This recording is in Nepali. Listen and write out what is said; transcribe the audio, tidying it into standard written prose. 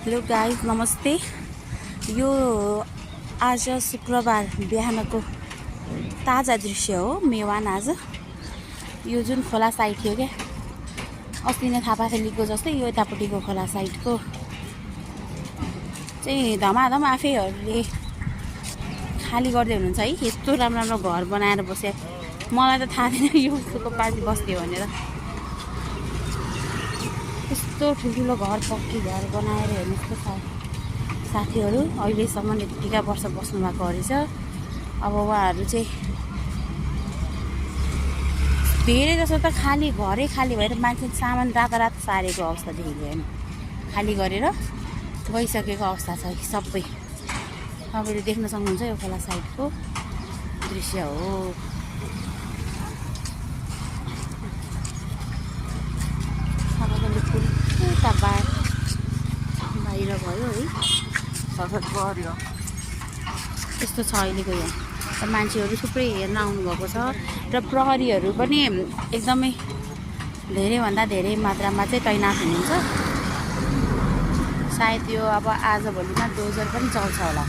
हेलो गाइस, नमस्ते। यो आज शुक्रबार बिहानको ताजा दृश्य हो। मेवान आज यो जुन खोला साइड थियो क्या, अस्ति नै थापाथलीको जस्तै यो यतापट्टिको खोला साइडको चाहिँ धमाधम आफैहरूले खाली गर्दै हुनुहुन्छ है। यस्तो राम्रो राम्रो घर बनाएर बसे, मलाई त थाहा थिएन यो पार्टी बस्थ्यो भनेर। यस्तो ठुल्ठुलो घर, पक्की घर बनाएर हेर्नुहोस् त साथीहरू। अहिलेसम्म यतिका वर्ष बस्नुभएको रहेछ। अब उहाँहरू चाहिँ धेरै जसो त खाली घरै खाली भएर मान्छे सामान रातारात सारेको अवस्था देखेको होइन, खाली गरेर गइसकेको अवस्था छ सबै। तपाईँले देख्न सक्नुहुन्छ यो खोला साइडको दृश्य हो। बाहिर भयो है, सफत गऱ्यो। यस्तो छ अहिलेको यहाँ मान्छेहरू थुप्रै हेर्न आउनुभएको छ र प्रहरीहरू पनि एकदमै धेरैभन्दा धेरै मात्रामा चाहिँ तैनात हुनुहुन्छ। सायद यो अब आजभोलिमा डोजर पनि चल्छ होला।